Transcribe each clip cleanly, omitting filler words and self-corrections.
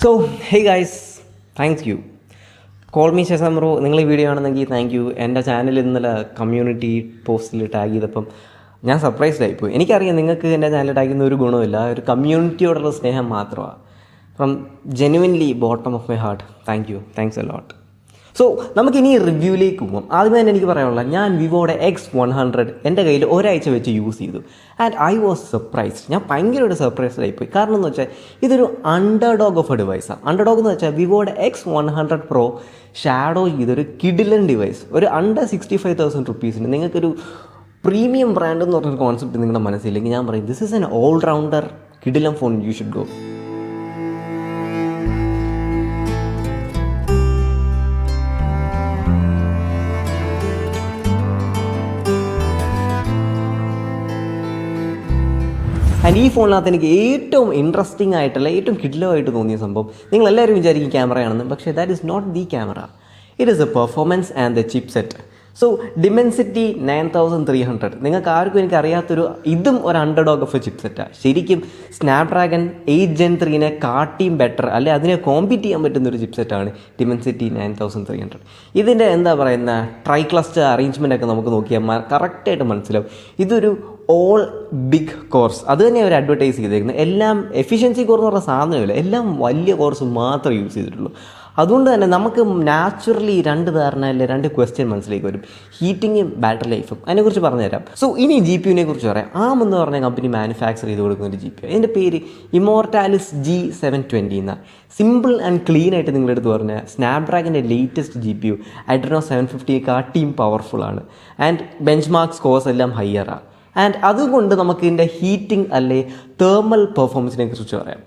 So hey guys, thank you. Call me ശശാമ്രോ. നിങ്ങൾ ഈ വീഡിയോ ആണെന്നെങ്കിൽ താങ്ക് യു. എൻ്റെ ചാനൽ ഇന്നലെ കമ്മ്യൂണിറ്റി പോസ്റ്റിൽ ടാഗ് ചെയ്തപ്പം ഞാൻ സർപ്രൈസ്ഡ് ആയിപ്പോയി. എനിക്കറിയാം നിങ്ങൾക്ക് എൻ്റെ ചാനൽ ടാഗ് ചെയ്യുന്ന ഒരു ഗുണമില്ല, ഒരു കമ്മ്യൂണിറ്റിയോടുള്ള സ്നേഹം മാത്രമാണ്. From genuinely bottom of my heart thank you, thanks a lot. So നമുക്കിനി റിവ്യൂയിലേക്ക് പോകാം. ആദ്യമേ തന്നെ എനിക്ക് പറയാനുള്ളത്, ഞാൻ വിവോയുടെ X100 എൻ്റെ കയ്യിൽ ഒരാഴ്ച വെച്ച് യൂസ് ചെയ്തു. And I was surprised. ഞാൻ ഭയങ്കരമായിട്ട് സർപ്രൈസ്ഡ് ആയിപ്പോയി. കാരണം എന്ന് വെച്ചാൽ ഇതൊരു അണ്ടർഡോഗ് ഓഫ് എ ഡിവൈസാണ്. അണ്ടർഡോഗ് എന്ന് വെച്ചാൽ വിവോയുടെ X100 Pro ഷാഡോ ചെയ്തൊരു കിഡിലൻ ഡിവൈസ്. ഒരു അണ്ടർ 65,000 റുപ്പീസിന് നിങ്ങൾക്കൊരു പ്രീമിയം ബ്രാൻഡ് എന്ന് പറഞ്ഞൊരു കോൺസെപ്റ്റ് നിങ്ങളുടെ മനസ്സിലേക്ക് ഞാൻ പറയും, this is an all rounder കിഡിലൻ phone, you should go. And ഈ ഫോണിനകത്ത് എനിക്ക് ഏറ്റവും ഇൻട്രസ്റ്റിംഗ് ആയിട്ടുള്ള ഏറ്റവും കിഡിലുമായിട്ട് തോന്നിയ സംഭവം, നിങ്ങളെല്ലാവരും വിചാരിക്കും ക്യാമറയാണെന്ന്, പക്ഷേ that is not the camera. It is a performance and the chipset. So Dimensity 9300, നിങ്ങൾക്ക് ആർക്കും എനിക്ക് അറിയാത്തൊരു ഇതും ഒരു അണ്ടർഡോഗ് ഓഫ് എ ചിപ്പ് സെറ്റാണ്. ശരിക്കും സ്നാപ്ഡ്രാഗൺ 8 Gen 3 കാട്ടിയും ബെറ്റർ, അല്ലെ അതിനെ കോമ്പീറ്റ് ചെയ്യാൻ പറ്റുന്ന ഒരു ചിപ്പ് സെറ്റാണ് ഡിമെൻസിറ്റി 9300. ഇതിൻ്റെ എന്താ പറയുന്ന ട്രൈ ക്ലസ്റ്റർ അറേഞ്ച്മെൻ്റ് ഒക്കെ നമുക്ക് നോക്കിയാൽ കറക്റ്റായിട്ട് മനസ്സിലാവും. ഇതൊരു ഓൾ ബിഗ് കോഴ്സ്, അത് തന്നെ അവർ അഡ്വർടൈസ് ചെയ്തേക്കുന്നത്. എല്ലാം എഫിഷ്യൻസി കോർ എന്ന് പറഞ്ഞ സാധനമില്ല, എല്ലാം വലിയ കോഴ്സ് മാത്രമേ യൂസ് ചെയ്തിട്ടുള്ളൂ. അതുകൊണ്ട് തന്നെ നമുക്ക് നാച്ചുറലി രണ്ട് ക്വസ്റ്റ്യൻ മനസ്സിലേക്ക് വരും, ഹീറ്റിങ്ങും ബാറ്ററി ലൈഫും. അതിനെക്കുറിച്ച് പറഞ്ഞുതരാം. സോ ഇനി GPUവിനെ കുറിച്ച് പറയാം. ആം എന്ന് പറഞ്ഞ കമ്പനി മാനുഫാക്ചർ ചെയ്ത് കൊടുക്കുന്ന ഒരു GPU, അതിൻ്റെ പേര് ഇമോർട്ടാലിസ് G720 എന്നാണ്. സിമ്പിൾ ആൻഡ് ക്ലീൻ ആയിട്ട് നിങ്ങളെടുത്ത് പറഞ്ഞാൽ സ്നാപ്ഡ്രാഗൻ്റെ ലേറ്റസ്റ്റ് GPU Adreno 750 കാട്ടിയും പവർഫുള്ളാണ്. ആൻഡ് ബെഞ്ച് മാർക്ക് സ്കോർസ് എല്ലാം ഹയറാണ്. ആൻഡ് അതുകൊണ്ട് നമുക്ക് ഇതിൻ്റെ ഹീറ്റിംഗ് അല്ലെ തേർമൽ പെർഫോമൻസിനെ കുറിച്ച് പറയാം.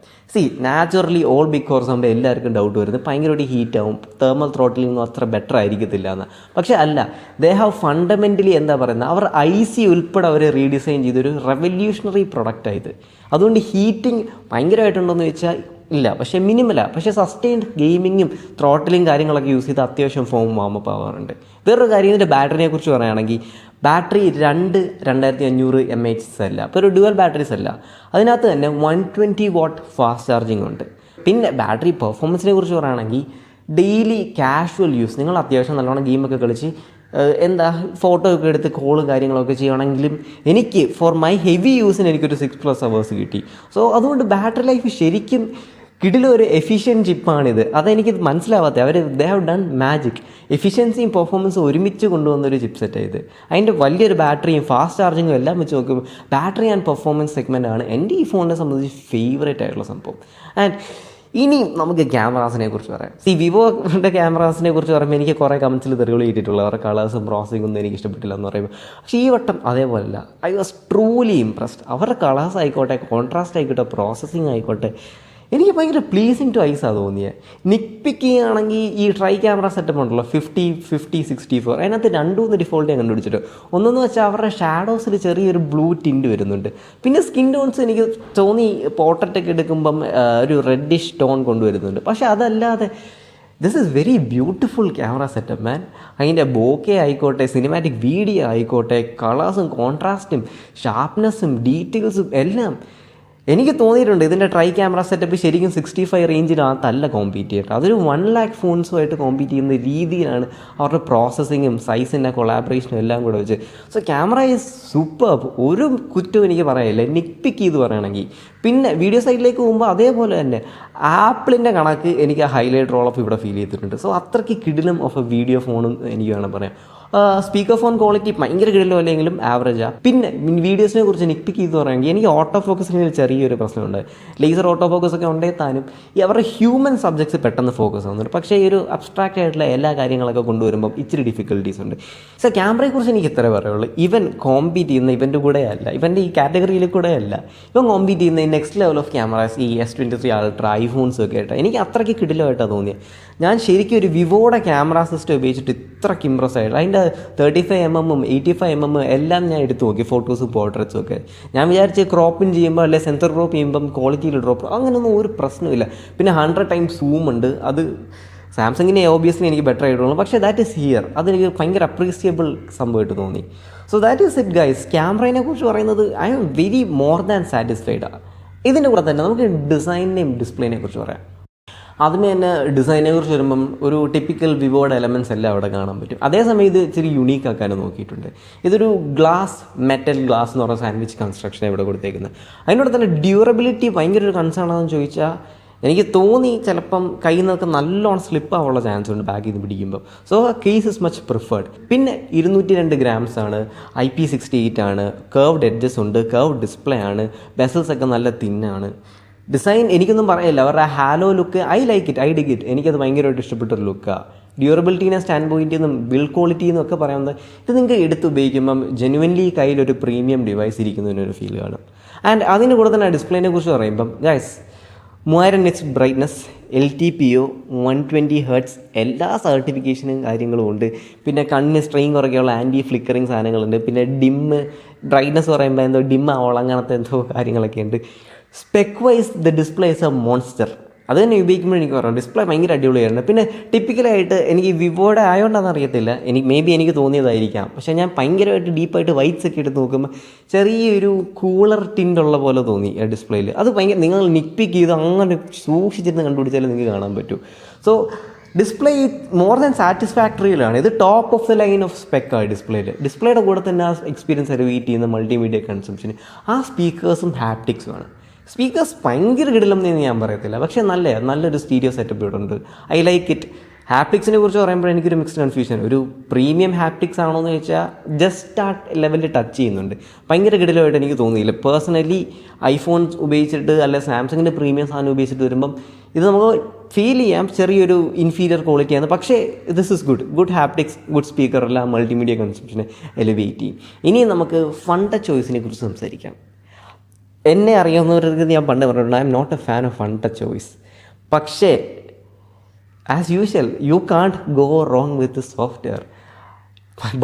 നാച്ചുറലി ഓൾ ബിഗ് കോർസ് ആകുമ്പോൾ എല്ലാവർക്കും ഡൗട്ട് വരുന്നത് ഭയങ്കരമായിട്ട് ഹീറ്റാവും, തേർമൽ ത്രോട്ടിലിംഗ് ഒന്നും അത്ര ബെറ്റർ ആയിരിക്കത്തില്ല എന്ന്. പക്ഷേ അല്ല, ദേ ഹാവ് ഫണ്ടമെൻ്റലി എന്താ പറയുന്നത്, അവർ IC ഉൾപ്പെടെ അവർ റീഡിസൈൻ ചെയ്തൊരു റെവല്യൂഷണറി പ്രൊഡക്റ്റായത്. അതുകൊണ്ട് ഹീറ്റിംഗ് ഭയങ്കരമായിട്ടുണ്ടോയെന്ന് ചോദിച്ചാൽ ഇല്ല, പക്ഷേ മിനിമലാണ്. പക്ഷേ സസ്റ്റെയിൻഡ് ഗെയിമിങ്ങും ത്രോട്ടിലും കാര്യങ്ങളൊക്കെ യൂസ് ചെയ്ത് അത്യാവശ്യം ഫോം വാമപ്പ് ആവാറുണ്ട്. വേറൊരു കാര്യം, ഇതിൻ്റെ ബാറ്ററിനെ കുറിച്ച് പറയുകയാണെങ്കിൽ ബാറ്ററി 2500 mAh അല്ല, അപ്പോൾ ഒരു ഡ്യുവൽ ബാറ്ററീസ് അല്ല. അതിനകത്ത് തന്നെ 120 watt ഫാസ്റ്റ് ചാർജിങ് ഉണ്ട്. പിന്നെ ബാറ്ററി പെർഫോമൻസിനെ കുറിച്ച് പറയുകയാണെങ്കിൽ ഡെയിലി കാഷ്വൽ യൂസ്, നിങ്ങൾ അത്യാവശ്യം നല്ലോണം ഗെയിമൊക്കെ കളിച്ച് ഫോട്ടോ ഒക്കെ എടുത്ത് കോളും കാര്യങ്ങളൊക്കെ ചെയ്യണമെങ്കിലും എനിക്ക് ഫോർ മൈ ഹെവി യൂസിന് എനിക്കൊരു 6+ hours കിട്ടി. സോ അതുകൊണ്ട് ബാറ്ററി ലൈഫ് ശരിക്കും കിടിലൊരു എഫിഷ്യൻറ്റ് ചിപ്പാണിത്. അതെനിക്ക് മനസ്സിലാവാത്തത്, ദേ ഹാവ് ഡൺ മാജിക്. എഫിഷ്യൻസിയും പെർഫോമൻസും ഒരുമിച്ച് കൊണ്ടുവന്നൊരു ചിപ്പ് സെറ്റായത്. അതിൻ്റെ വലിയൊരു ബാറ്ററിയും ഫാസ്റ്റ് ചാർജിങ്ങും എല്ലാം വെച്ച് നോക്കുമ്പോൾ ബാറ്ററി ആൻഡ് പെർഫോമൻസ് സെഗ്മെൻറ്റാണ് എൻ്റെ ഈ ഫോണിനെ സംബന്ധിച്ച് ഫേവറേറ്റ് ആയിട്ടുള്ള സംഭവം. ആൻഡ് ഇനി നമുക്ക് ക്യാമറാസിനെ കുറിച്ച് പറയാം. വിവോയുടെ ക്യാമറാസിനെ കുറിച്ച് പറയുമ്പോൾ എനിക്ക് കുറേ കമൻസിൽ തെറികൾ കിട്ടിയിട്ടുള്ളൂ, അവരുടെ കളേഴ്സും പ്രോസസ്സിംഗ് ഒന്നും എനിക്ക് ഇഷ്ടപ്പെട്ടില്ല എന്ന് പറയുമ്പോൾ. പക്ഷേ ഈ വട്ടം അതേപോലെയല്ല. I was truly impressed. അവരുടെ കളേഴ്സ് ആയിക്കോട്ടെ, കോൺട്രാസ്റ്റ് ആയിക്കോട്ടെ, പ്രോസസ്സിംഗ് ആയിക്കോട്ടെ, എനിക്ക് ഭയങ്കര പ്ലീസിങ് ടു ഐസാണ് തോന്നിയത്. നിക് പിക്ക് ചെയ്യുകയാണെങ്കിൽ ഈ ട്രൈ ക്യാമറ സെറ്റപ്പ് ഉണ്ടല്ലോ 50, 64, അതിനകത്ത് 2-3 ഡിഫോൾട്ട് ഞാൻ കണ്ടുപിടിച്ചിട്ട്. ഒന്നെന്ന് വെച്ചാൽ അവരുടെ ഷാഡോസിൽ ചെറിയൊരു ബ്ലൂ ടിൻറ്റ് വരുന്നുണ്ട്. പിന്നെ സ്കിൻ ടോൺസ് എനിക്ക് തോന്നി പോർട്രേറ്റൊക്കെ എടുക്കുമ്പം ഒരു റെഡിഷ് ടോൺ കൊണ്ടുവരുന്നുണ്ട്. പക്ഷേ അതല്ലാതെ this is very beautiful camera setup man. അതിൻ്റെ ബോക്കെ ആയിക്കോട്ടെ, സിനിമാറ്റിക് വീഡിയോ ആയിക്കോട്ടെ, കളേഴ്സും കോൺട്രാസ്റ്റും ഷാർപ്നെസ്സും ഡീറ്റെയിൽസും എല്ലാം എനിക്ക് തോന്നിയിട്ടുണ്ട്. ഇതിൻ്റെ ട്രൈ ക്യാമറ സെറ്റപ്പ് ശരിക്കും 65 റേഞ്ചിനകത്തല്ല കോമ്പീറ്റ് ചെയ്തിട്ട്, അതൊരു 1 lakh ഫോൺസുമായിട്ട് കോമ്പീറ്റ് ചെയ്യുന്ന രീതിയിലാണ് അവരുടെ പ്രോസസ്സിങ്ങും സൈസിൻ്റെ കൊളാബറേഷനും എല്ലാം കൂടെ വെച്ച്. സോ ക്യാമറ ഈസ് സൂപ്പർ, ഒരു കുറ്റവും എനിക്ക് പറയാനില്ല നിക് പിക്ക് ചെയ്ത് പറയുകയാണെങ്കിൽ. പിന്നെ വീഡിയോ സൈഡിലേക്ക് പോകുമ്പോൾ അതേപോലെ തന്നെ ആപ്പിളിൻ്റെ കണക്ക് എനിക്ക് ആ ഹൈലൈറ്റ് റോൾ ഓഫ് ഇവിടെ ഫീൽ ചെയ്തിട്ടുണ്ട്. സോ അത്രയ്ക്ക് കിടിലം ഓഫ് എ വീഡിയോ ഫോണും എനിക്ക് വേണം പറയാം. സ്പീക്കർ ഫോൺ ക്വാളിറ്റി ഭയങ്കര കിടിലോ അല്ലെങ്കിലും ആവറേജാണ്. പിന്നെ വീഡിയോസിനെ കുറിച്ച് നിക് പിക്ക് ചെയ്ത് പറയുകയാണെങ്കിൽ എനിക്ക് ഓട്ടോ ഫോക്കസിന് ചെറിയൊരു പ്രശ്നമുണ്ട്. ലേസർ ഓട്ടോ ഫോക്കസ് ഒക്കെ ഉണ്ടെത്താനും ഈ അവരുടെ ഹ്യൂമൻ സബ്ജക്ട്സ് പെട്ടെന്ന് ഫോക്കസ് ആവുന്നുണ്ട്. പക്ഷേ ഈ ഒരു അബ്സ്ട്രാക്റ്റ് ആയിട്ടുള്ള എല്ലാ കാര്യങ്ങളൊക്കെ കൊണ്ടുവരുമ്പോൾ ഇച്ചിരി ഡിഫിക്കൽട്ടീസ് ഉണ്ട്. സോ ക്യാമറയെക്കുറിച്ച് എനിക്ക് ഇത്ര പറയുള്ളൂ. ഇവൻ കോമ്പീറ്റ് ചെയ്യുന്ന ഇവൻ്റെ കൂടെ അല്ല, ഇവൻ്റെ ഈ കാറ്റഗറിയിൽ കൂടെ അല്ല, ഇവൻ കോമ്പീറ്റ് ചെയ്യുന്ന ഈ നെക്സ്റ്റ് ലെവൽ ഓഫ് ക്യാമറാസ്, ഈ S23 Ultra, ഐഫോൺസും ഒക്കെ ആയിട്ട് എനിക്ക് അത്രയ്ക്ക് കിടിലമായിട്ടാണ് തോന്നിയത്. ഞാൻ ശരിക്കും ഒരു വിവോയുടെ ക്യാമറ സിസ്റ്റം ഉപയോഗിച്ചിട്ട് ഇത്രയ്ക്ക് ഇമ്പ്രസ് ആയിട്ട് അതിൻ്റെ 35mm 85mm എല്ലാം ഞാൻ എടുത്തു നോക്കി, ഫോട്ടോസും പോർട്രേറ്റ്സും ഒക്കെ. ഞാൻ വിചാരിച്ച് ക്രോപ്പിങ് ചെയ്യുമ്പോൾ അല്ലെ സെൻസർ ക്രോപ്പ് ചെയ്യുമ്പം ക്വാളിറ്റിയിൽ ഡ്രോപ്പ് അങ്ങനെയൊന്നും ഒരു പ്രശ്നമില്ല. പിന്നെ 100 times സൂം ഉണ്ട്, അത് സാംസങ്ങിനെ ഓബിയസ്ലി എനിക്ക് ബെറ്റർ ആയിട്ടുള്ളൂ. പക്ഷേ ദാറ്റ് ഈസ് ഹിയർ, അതെനിക്ക് ഭയങ്കര അപ്രീസിയബിൾ സംഭവമായിട്ട് തോന്നി. So that is it guys. ക്യാമറയെ കുറിച്ച് പറയുന്നത് I am very more than satisfied. ഇതിൻ്റെ കൂടെ തന്നെ നമുക്ക് ഡിസൈനിനെയും ഡിസ്പ്ലേനെ കുറിച്ച് പറയാം. അതിന് തന്നെ ഡിസൈനെ കുറിച്ച് വരുമ്പം ഒരു ടിപ്പിക്കൽ വിവോയുടെ എലമെൻറ്റ്സ് എല്ലാം അവിടെ കാണാൻ പറ്റും. അതേസമയം ഇത് ഇച്ചിരി യുണീക്ക് ആക്കാനും നോക്കിയിട്ടുണ്ട്. ഇതൊരു മെറ്റൽ ഗ്ലാസ് എന്ന് പറയുന്ന സാൻഡ്വിച്ച് കൺസ്ട്രക്ഷൻ ഇവിടെ കൊടുത്തേക്കുന്നത്. അതിനോട് തന്നെ ഡ്യൂറബിലിറ്റി ഭയങ്കര ഒരു കൺസേൺ ആണെന്ന് ചോദിച്ചാൽ എനിക്ക് തോന്നി ചിലപ്പം കയ്യിൽ നിന്നൊക്കെ നല്ലോണം സ്ലിപ്പ് ആവാനുള്ള ചാൻസ് ഉണ്ട് ബാക്കിൽ നിന്ന് പിടിക്കുമ്പോൾ. So case is much preferred. പിന്നെ 202 grams ആണ്, IP68 ആണ്, കർവ്ഡ് എഡ്ജസ് ഉണ്ട്, കർവ്ഡ് ഡിസ്പ്ലേ ആണ്, ബെസൽസ് ഒക്കെ നല്ല തിന്നാണ്. ഡിസൈൻ എനിക്കൊന്നും പറയില്ല, അവരുടെ ആ halo look I like it, I dig it. എനിക്കത് ഭയങ്കരമായിട്ട് ഇഷ്ടപ്പെട്ടൊരു ലുക്കാണ്. ഡ്യൂറബിലിറ്റീനെ സ്റ്റാൻഡ് പോയിൻ്റിൽ നിന്നും ബിൽഡ് ക്വാളിറ്റി എന്നൊക്കെ പറയാവുന്നത് ഇത് നിങ്ങൾക്ക് എടുത്ത് ഉപയോഗിക്കുമ്പം ജെനുവൻലി കയ്യിലൊരു പ്രീമിയം ഡിവൈസ് ഇരിക്കുന്നതിനൊരു ഫീൽ കാണും. ആൻഡ് അതിൻ്റെ കൂടെ തന്നെ ഡിസ്പ്ലേനെ കുറിച്ച് പറയുമ്പം guys 3000 nits brightness, LTPO, 120 Hz, എല്ലാ സർട്ടിഫിക്കേഷനും കാര്യങ്ങളും ഉണ്ട്. പിന്നെ കണ്ണിന് സ്ട്രെയിൻ കുറയ്ക്കാനുള്ള ആൻറ്റി ഫ്ലിക്കറിങ് സാധനങ്ങളുണ്ട്. പിന്നെ ബ്രൈറ്റ്നസ് പറയുമ്പോൾ എന്തോ ആവോളം അങ്ങനത്തെ എന്തോ കാര്യങ്ങളൊക്കെ ഉണ്ട്. Spec vice the display is A monster. അത് തന്നെ ഉപയോഗിക്കുമ്പോൾ എനിക്ക് പറയാം ഡിസ്പ്ലേ ഭയങ്കര അടിപൊളിയായിരുന്നു. പിന്നെ ടിപ്പിക്കലായിട്ട് എനിക്ക് വിവോയുടെ ആയതുകൊണ്ടാണെന്ന് അറിയത്തില്ല, എനിക്ക് തോന്നിയതായിരിക്കാം. പക്ഷേ ഞാൻ ഭയങ്കരമായിട്ട് ഡീപ്പായിട്ട് വൈറ്റ്സ് ഒക്കെ എടുത്ത് നോക്കുമ്പോൾ ചെറിയൊരു കൂളർ ടിൻ്റുള്ള പോലെ തോന്നി ആ ഡിസ്പ്ലേയിൽ. അത് ഭയങ്കര നിങ്ങൾ നിപ്പിക്ക് ചെയ്ത് അങ്ങനെ സൂക്ഷിച്ചിരുന്ന് കണ്ടുപിടിച്ചാലും നിങ്ങൾക്ക് കാണാൻ പറ്റും. സോ ഡിസ്പ്ലേ മോർ ദാൻ സാറ്റിസ്ഫാക്ടറിയിലാണ്. ഇത് top of the line of സ്പെക്കാണ് ഡിസ്പ്ലേയുടെ കൂടെ തന്നെ ആ എക്സ്പീരിയൻസ് എലിവേറ്റ് ചെയ്യുന്ന മൾട്ടിമീഡിയ കൺസംഷന് ആ സ്പീക്കേഴ്സും ഹാപ്റ്റിക്സുമാണ്. സ്പീക്കേഴ്സ് ഭയങ്കര കിടിലെന്ന് ഞാൻ പറയത്തില്ല, പക്ഷേ നല്ലൊരു സ്റ്റീരിയോ സെറ്റപ്പ് ഇവിടെ ഉണ്ട്. I like it. ഹാപ്റ്റിക്സിനെ കുറിച്ച് പറയുമ്പോൾ എനിക്കൊരു മിക്സ്ഡ് കൺഫ്യൂഷൻ. ഒരു പ്രീമിയം ഹാപ്റ്റിക്സ് ആണോ എന്ന് ചോദിച്ചാൽ ജസ്റ്റ് ആ ലെവലിൽ ടച്ച് ചെയ്യുന്നുണ്ട്. ഭയങ്കര കിടിലമായിട്ട് എനിക്ക് തോന്നിയില്ല പേഴ്സണലി. ഐഫോൺ ഉപയോഗിച്ചിട്ട് അല്ലെ സാംസങ്ങിൻ്റെ പ്രീമിയം സാധനം ഉപയോഗിച്ചിട്ട് വരുമ്പം ഇത് നമുക്ക് ഫീൽ ചെയ്യാം ചെറിയൊരു ഇൻഫീരിയർ ക്വാളിറ്റിയാണ്. പക്ഷേ this is good haptics, good speaker, എല്ലാം മൾട്ടിമീഡിയ കൺസംഷനെ എലിവേറ്റ് ചെയ്യും. ഇനി നമുക്ക് ഫൺ ടച്ച് ചോയ്സിനെ കുറിച്ച് സംസാരിക്കാം. എന്നെ അറിയാവുന്നവർക്ക് ഞാൻ പണ്ട് പറഞ്ഞിട്ടുണ്ട്, I am not a fan of Funtouch choice. പക്ഷേ as usual you can't go wrong with software.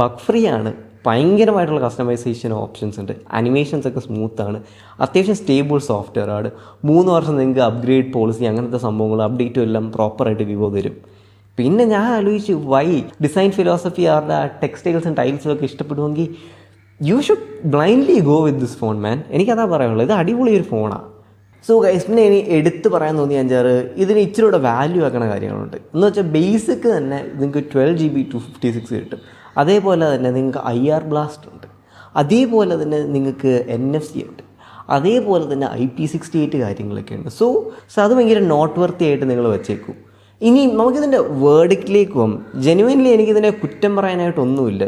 Bug free ആണ്, ഭയങ്കരമായിട്ടുള്ള കസ്റ്റമൈസേഷൻ ഓപ്ഷൻസ് ഉണ്ട്, അനിമേഷൻസ് ഒക്കെ സ്മൂത്താണ്, അത്യാവശ്യം സ്റ്റേബിൾ സോഫ്റ്റ്വെയർ ആണ്. 3 വർഷം നിങ്ങൾക്ക് അപ്ഗ്രേഡ് പോളിസി അങ്ങനത്തെ സംഭവങ്ങൾ അപ്ഡേറ്റും എല്ലാം പ്രോപ്പറായിട്ട് വിവോ തരും. പിന്നെ ഞാൻ ആലോചിച്ചു വൈ ഡിസൈൻ ഫിലോസഫി അവരുടെ ടെക്സ്റ്റൈൽസും ടൈൽസും ഒക്കെ ഇഷ്ടപ്പെടുമെങ്കിൽ you should blindly go with this phone man. എനിക്കതാ പറയാനുള്ളത്, ഇത് അടിപൊളി ഒരു ഫോണാണ്. സോ ഗൈസ്, പിന്നെ ഇനി എടുത്ത് പറയാൻ തോന്നിയ 5-6 ഇതിന് ഇച്ചിരി കൂടെ വാല്യൂ ആക്കുന്ന കാര്യങ്ങളുണ്ട്. എന്ന് വെച്ചാൽ ബേസിക് തന്നെ നിങ്ങൾക്ക് 12GB 256 കിട്ടും. അതേപോലെ തന്നെ നിങ്ങൾക്ക് IR ബ്ലാസ്റ്റ് ഉണ്ട്. അതേപോലെ തന്നെ നിങ്ങൾക്ക് NFC ഉണ്ട്. അതേപോലെ തന്നെ IP68 കാര്യങ്ങളൊക്കെ ഉണ്ട്. സോ അത് ഭയങ്കര നോട്ട് വർത്തി ആയിട്ട് നിങ്ങൾ വെച്ചേക്കും. ഇനി നമുക്കിതിൻ്റെ വേർഡിക്റ്റിലേക്ക് പോകും. ജെനുവൻലി എനിക്കിതിനെ കുറ്റം പറയാനായിട്ടൊന്നുമില്ല.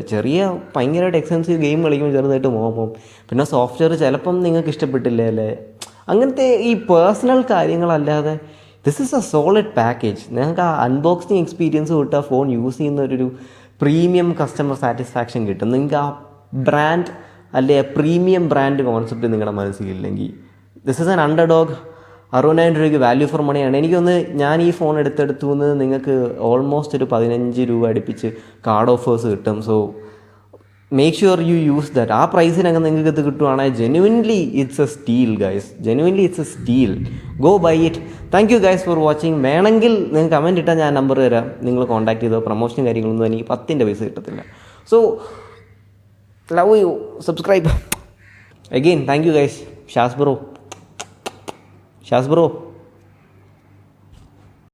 ഭയങ്കരമായിട്ട് എക്സ്പെൻസീവ് ഗെയിം കളിക്കുമ്പോൾ ചെറുതായിട്ട് പോകും. പിന്നെ സോഫ്റ്റ്വെയർ ചിലപ്പം നിങ്ങൾക്ക് ഇഷ്ടപ്പെട്ടില്ല അല്ലേ, അങ്ങനത്തെ ഈ പേഴ്സണൽ കാര്യങ്ങളല്ലാതെ this is a solid package. നിങ്ങൾക്ക് ആ അൺബോക്സിങ് എക്സ്പീരിയൻസ് കിട്ടുക, ഫോൺ യൂസ് ചെയ്യുന്ന ഒരു പ്രീമിയം കസ്റ്റമർ സാറ്റിസ്ഫാക്ഷൻ കിട്ടും. നിങ്ങൾക്ക് ആ ബ്രാൻഡ് അല്ലെ പ്രീമിയം ബ്രാൻഡ് കോൺസെപ്റ്റ് നിങ്ങളുടെ മനസ്സിലില്ലെങ്കിൽ ദിസ് ഇസ് ആൻ അണ്ടർഡോഗ്. 69 രൂപയ്ക്ക് വാല്യൂ ഫോർ മണിയാണ്. എനിക്കൊന്ന് ഞാൻ ഈ ഫോൺ എടുത്തെടുത്തു നിന്ന് നിങ്ങൾക്ക് ഓൾമോസ്റ്റ് ഒരു 15 രൂപ അടുപ്പിച്ച് കാർഡ് ഓഫേഴ്സ് കിട്ടും. So make sure you use that. ആ പ്രൈസിനൊക്കെ നിങ്ങൾക്ക് ഇത് കിട്ടുവാണെങ്കിൽ genuinely it's a steal guys, genuinely it's a steal. Go buy it. Thank you guys for watching. വേണമെങ്കിൽ നിങ്ങൾക്ക് കമൻറ്റ് ഇട്ടാൽ ഞാൻ നമ്പർ തരാം, നിങ്ങൾ കോൺടാക്ട് ചെയ്തോ. പ്രൊമോഷനും കാര്യങ്ങളൊന്നും എനിക്ക് 10 പൈസ കിട്ടത്തില്ല. So love you, subscribe again. Thank you guys. ഷാസ് ബ്രോ